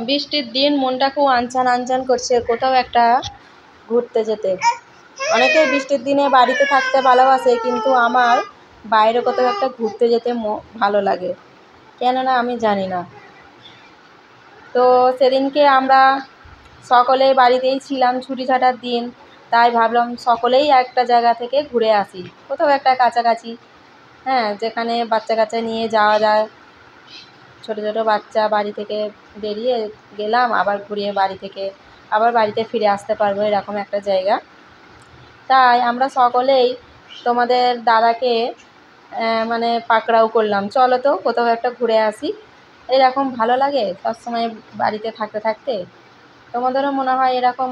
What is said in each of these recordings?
বৃষ্টির দিন মনটা খুব আনচান আনচান করছে কোথাও একটা ঘুরতে যেতে। অনেকেই বৃষ্টির দিনে বাড়িতে থাকতে ভালোবাসে, কিন্তু আমার বাইরে কোথাও একটা ঘুরতে যেতে ভালো লাগে, কেননা আমি জানি না। তো সেদিনকে আমরা সকলেই বাড়িতেই ছিলাম, ছুটি ছাটার দিন, তাই ভাবলাম সকলেই একটা জায়গা থেকে ঘুরে আসি, কোথাও একটা কাছাকাছি, যেখানে বাচ্চা কাচ্চা নিয়ে যাওয়া যায়। ছোটো ছোটো বাচ্চা বাড়ি থেকে বেরিয়ে গেলাম, আবার ঘুরিয়ে আবার বাড়িতে ফিরে আসতে পারবো, এরকম একটা জায়গা। তাই আমরা সকলেই তোমাদের দাদাকে মানে পাকড়াও করলাম, চলো তো কোথাও একটা ঘুরে আসি। এরকম ভালো লাগে সবসময় বাড়িতে থাকতে থাকতে। তোমাদেরও মনে হয় এরকম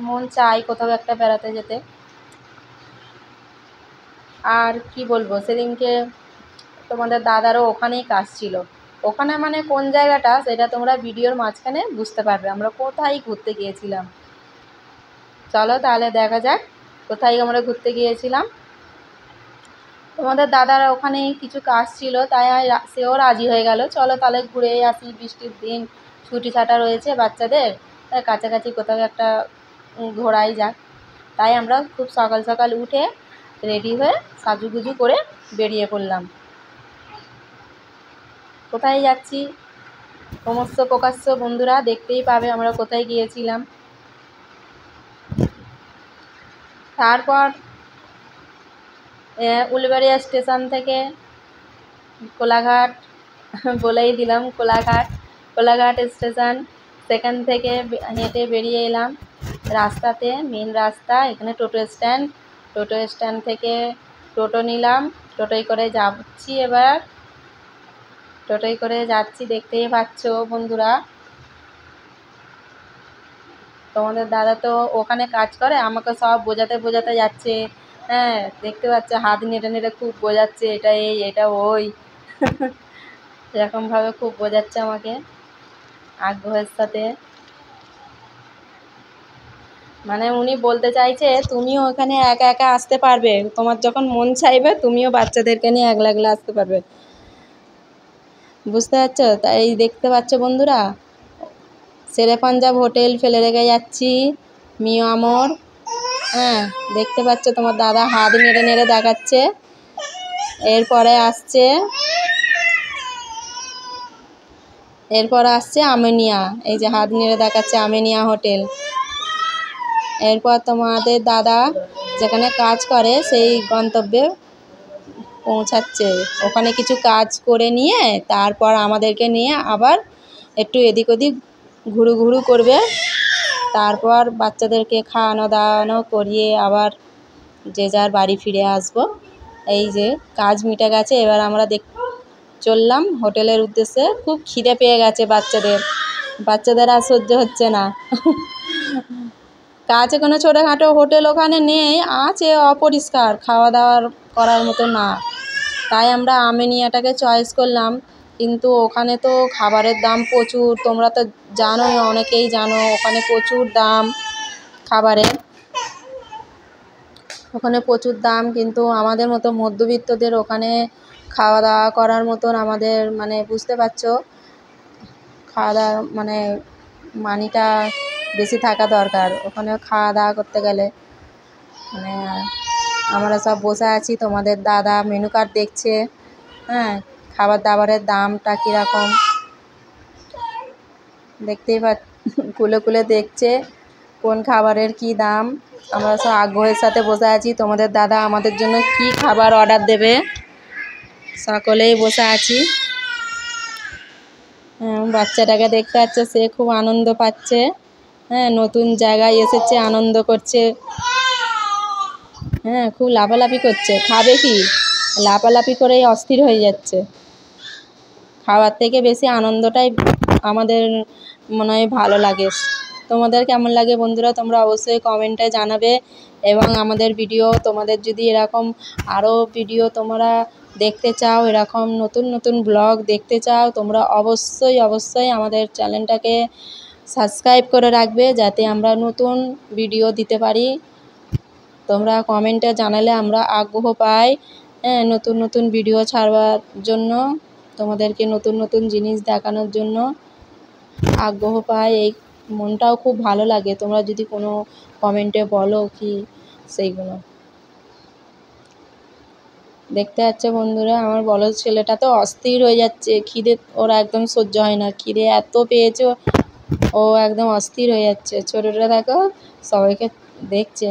মন চাই কোথাও একটা বেড়াতে যেতে। আর কি বলবো, সেদিনকে তোমাদের দাদারও ওখানেই কাজ ছিল। ওখানে মানে কোন জায়গাটা সেটা তোমরা ভিডিওর মাঝখানে বুঝতে পারবে আমরা কোথায় ঘুরতে গিয়েছিলাম। চলো তাহলে দেখা যাক কোথায় আমরা ঘুরতে গিয়েছিলাম। তোমাদের দাদার ওখানেই কিছু কাজ ছিল, তাই সেও রাজি হয়ে গেল, চলো তাহলে ঘুরেই আসি, বৃষ্টির দিন ছুটি ছাটা রয়েছে বাচ্চাদের, তাই কাছাকাছি কোথাও একটা ঘোরাই যাক। তাই আমরা খুব সকাল সকাল উঠে রেডি হয়ে সাজুগুজু করে বেরিয়ে পড়লাম। কোথায় যাচ্ছি সমস্ত প্রকাশ্য বন্ধুরা দেখতেই পাবে আমরা কোথায় গিয়েছিলাম। তারপর উলুবেড়িয়া স্টেশন থেকে কোলাঘাট বলেই দিলাম, কোলাঘাট স্টেশন, সেখান থেকে হেঁটে বেরিয়ে এলাম রাস্তাতে, মেন রাস্তা, এখানে টোটো স্ট্যান্ড থেকে টোটো নিলাম, টোটোয় করে যাচ্ছি, দেখতেই পাচ্ছ বন্ধুরা। তোমাদের দাদা তো ওখানে কাজ করে, আমাকে সব বোঝাতে যাচ্ছে, দেখতে পাচ্ছ হাত নেড়ে নেড়ে খুব বোঝাচ্ছে, এটা এই এটা ওই এরকমভাবে খুব বোঝাচ্ছে আমাকে আগ্রহের সাথে। মানে উনি বলতে চাইছে তুমিও ওখানে একা একা আসতে পারবে, তোমার যখন মন চাইবে তুমিও বাচ্চাদেরকে নিয়ে একলা একলা আসতে পারবে, বুঝতে পারছো? তাই দেখতে পাচ্ছ বন্ধুরা, শেরে পাঞ্জাব হোটেল ফেলে রেখে যাচ্ছি, মিয়ামর, দেখতে পাচ্ছ তোমার দাদা হাত নেড়ে নেড়ে দেখাচ্ছে। এরপরে আসছে আমিনিয়া, এই যে হাত নেড়ে দেখাচ্ছে আমিনিয়া হোটেল। এরপর তোমাদের দাদা যেখানে কাজ করে সেই গন্তব্যে পৌঁছাচ্ছে, ওখানে কিছু কাজ করে নিয়ে তারপর আমাদেরকে নিয়ে আবার একটু এদিক ওদিক ঘুরু করবে, তারপর বাচ্চাদেরকে খাওয়ানো দাওয়ানো করিয়ে আবার যে যার বাড়ি ফিরে আসব। এই যে কাজ মিটে গেছে, এবার আমরা চললাম হোটেলের উদ্দেশ্যে। খুব খিদে পেয়ে গেছে বাচ্চাদের আর সহ্য হচ্ছে না কাছে কোনো ছোটোখাটো হোটেল ওখানে নেই, আছে অপরিষ্কার, খাওয়া দাওয়ার করার মতো না, তাই আমরা আমিনিয়াটাকে চয়েস করলাম। কিন্তু ওখানে তো খাবারের দাম প্রচুর, তোমরা তো জানোই, অনেকেই জানো ওখানে প্রচুর দাম খাবারের, ওখানে প্রচুর দাম। কিন্তু আমাদের মতো মধ্যবিত্তদের ওখানে খাওয়া দাওয়া করার মতন আমাদের মানে বুঝতে পারছো, খাওয়া দাওয়া মানে মানিটা বেশি থাকা দরকার ওখানে খাওয়া দাওয়া করতে গেলে। মানে আমরা সব বসে আছি, তোমাদের দাদা মেনু কার্ড দেখছে, খাবার দাবারের দামটা কীরকম দেখতেই খুলে দেখছে কোন খাবারের কি দাম। আমরা সব আগ্রহের সাথে বসে আছি, তোমাদের দাদা আমাদের জন্য কি খাবার অর্ডার দেবে, সকলেই বসে আছি। বাচ্চাটাকে দেখতে পাচ্ছে, সে খুব আনন্দ পাচ্ছে, নতুন জায়গায় এসেছে, আনন্দ করছে, খুব লাফালাফি করছে। খাবে কি, লাফালাফি করেই অস্থির হয়ে যাচ্ছে। খাওয়ার থেকে বেশি আনন্দটাই আমাদের মনে হয় ভালো লাগে। তোমাদের কেমন লাগে বন্ধুরা, তোমরা অবশ্যই কমেন্টে জানাবে। এবং আমাদের ভিডিও তোমাদের যদি এরকম আরও ভিডিও তোমরা দেখতে চাও, এরকম নতুন ব্লগ দেখতে চাও, তোমরা অবশ্যই আমাদের চ্যানেলটাকে সাবস্ক্রাইব করে রাখবে, যাতে আমরা নতুন ভিডিও দিতে পারি। তোমরা কমেন্টে জানালে আমরা আগ্রহ পাই নতুন ভিডিও ছাড়বার জন্য, তোমাদেরকে নতুন জিনিস দেখানোর জন্য। আগ্রহ পাই, এই মনটাও খুব ভালো লাগে। তোমরা যদি কোনো কমেন্টে বলো কি সেইগুলো। দেখতে পাচ্ছ বন্ধুরা, আমার বড় ছেলেটা তো অস্থির হয়ে যাচ্ছে, খিদে ওর একদম সহ্য হয় না, খিদে এত পেয়েছে ও একদম অস্থির হয়ে যাচ্ছে। ছোটোটা দেখো সবাইকে দেখছে,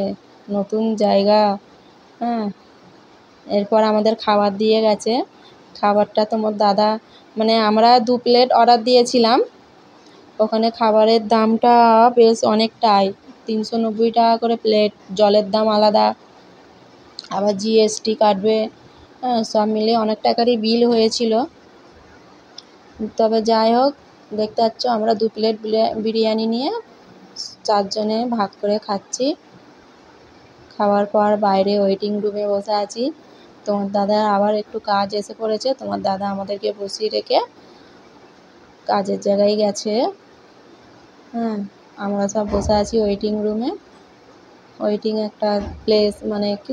নতুন জায়গা। হ্যাঁ, এরপর আমাদের খাবার দিয়ে গেছে। খাবারটা তোমার দাদা, মানে আমরা 2 প্লেট অর্ডার দিয়েছিলাম, ওখানে খাবারের দামটা বেশ অনেকটাই, 390 টাকা করে প্লেট, জলের দাম আলাদা, আবার জিএসটি কাটবে। হ্যাঁ, সব মিলিয়ে অনেক টাকারই বিল হয়েছিল। তবে যাই হোক, দেখতে পাচ্ছ আমরা 2 প্লেট বিরিয়ানি নিয়ে 4 জনে ভাগ করে খাচ্ছি। খাওয়ার পর বাইরে ওয়েটিং রুমে বসে আছি। তোমার দাদার আবার একটু কাজ এসে পড়েছে, তোমার দাদা আমাদেরকে বসিয়ে রেখে কাজের জায়গায় গেছে। হ্যাঁ, আমরা সব বসে আছি ওয়েটিং রুমে। ওয়েটিং একটা প্লেস, মানে কি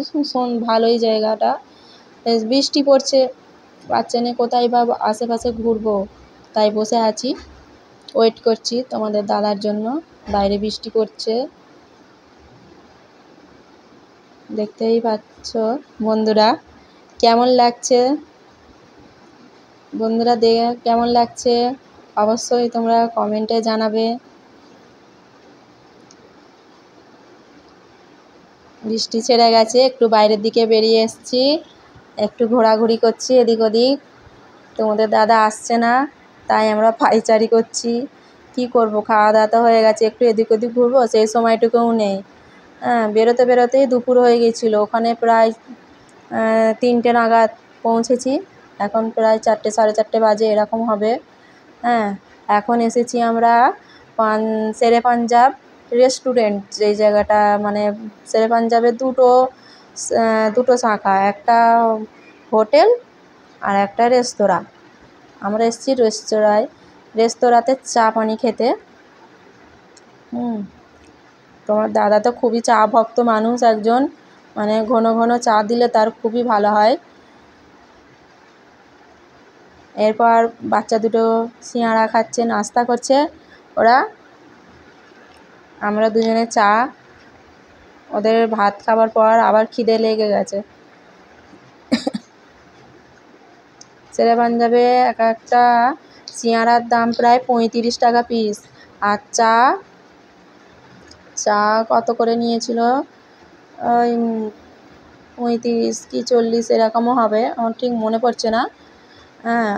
ভালোই জায়গাটা। বেশ বৃষ্টি পড়ছে, বাচ্চা নিয়ে কোথায় বা আশেপাশে ঘুরবো, তাই বসে আছি, ওয়েট করছি তোমাদের দাদার জন্য। বাইরে বৃষ্টি পড়ছে, দেখতেই পাচ্ছ বন্ধুরা। কেমন লাগছে বন্ধুরা, দেখে কেমন লাগছে অবশ্যই তোমরা কমেন্টে জানাবে। বৃষ্টি ছেড়ে গেছে, একটু বাইরের দিকে বেরিয়ে এসেছি, একটু ঘোরাঘুরি করছি এদিক ওদিক। তোমাদের দাদা আসছে না, তাই আমরা পায়চারি করছি। কি করব, খাওয়া দাওয়া তো হয়ে গেছে, একটু এদিক ওদিক ঘুরবো সেই সময়টুকুও নেই। হ্যাঁ, বেরোতে বেরোতেই দুপুর হয়ে গিয়েছিলো। ওখানে প্রায় 3টে নাগাদ পৌঁছেছি, এখন প্রায় 4টে সাড়ে 4টে বাজে এরকম হবে। হ্যাঁ, এখন এসেছি আমরা শেরে পাঞ্জাব রেস্টুরেন্ট, যেই জায়গাটা, মানে শেরে পাঞ্জাবের দুটো শাখা, একটা হোটেল আর একটা রেস্তোরাঁ। আমরা এসেছি রেস্তোরাঁতে চা পানি খেতে। তোমার দাদা তো খুবই চা ভক্ত মানুষ একজন, মানে ঘন ঘন চা দিলে তার খুবই ভালো হয়। এরপর বাচ্চা দুটো সিঙাড়া খাচ্ছে, নাস্তা করছে ওরা। আমরা দুজনে চা। ওদের ভাত খাবার পর আবার খিদে লেগে গেছে। শেরে পাঞ্জাবে এক একটা সিঙাড়ার দাম প্রায় 35 টাকা পিস, আর চা কত করে নিয়েছিল, ওই 35 কি 40 এরকমও হবে, আমার ঠিক মনে পড়ছে না। হ্যাঁ,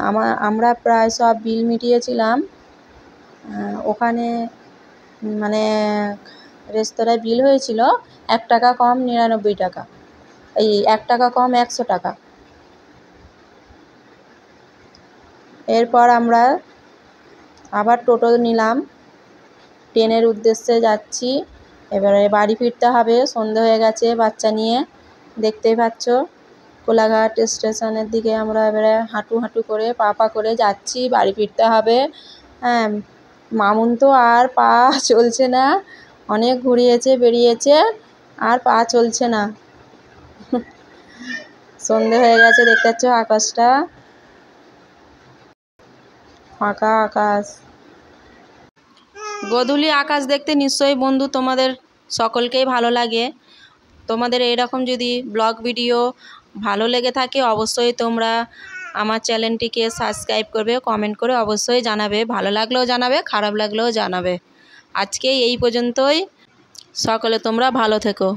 আমরা প্রায় সব বিল মিটিয়েছিলাম ওখানে, মানে রেস্তোরাঁয় বিল হয়েছিল 1 টাকা কম 99 টাকা, এই 1 টাকা কম 100 টাকা। এরপর আমরা আবার টোটো নিলাম, ট্রেনের উদ্দেশ্যে যাচ্ছি। এবারে বাড়ি ফিরতে হবে, সন্ধে হয়ে গেছে বাচ্চা নিয়ে। দেখতেই পাচ্ছ কোলাঘাট স্টেশনের দিকে আমরা এবারে হাঁটু হাঁটু করে পা করে যাচ্ছি, বাড়ি ফিরতে হবে। হ্যাঁ, মামুন তো আর পা চলছে না, অনেক ঘুরিয়েছে বেরিয়েছে, আর পা চলছে না। সন্ধে হয়ে গেছে, দেখতে পাচ্ছ আকাশটা, ফাঁকা আকাশ। গোধূলি আকাশ দেখতে নিশ্চয়ই বন্ধু তোমাদের সকলকেই ভালো লাগে। তোমাদের এইরকম যদি ব্লগ ভিডিও ভালো লেগে থাকে অবশ্যই তোমরা আমার চ্যানেলটিকে সাবস্ক্রাইব করবে, কমেন্ট করে অবশ্যই জানাবে, ভালো লাগলেও জানাবে, খারাপ লাগলেও জানাবে। আজকে এই পর্যন্তই, সকলে তোমরা ভালো থেকো।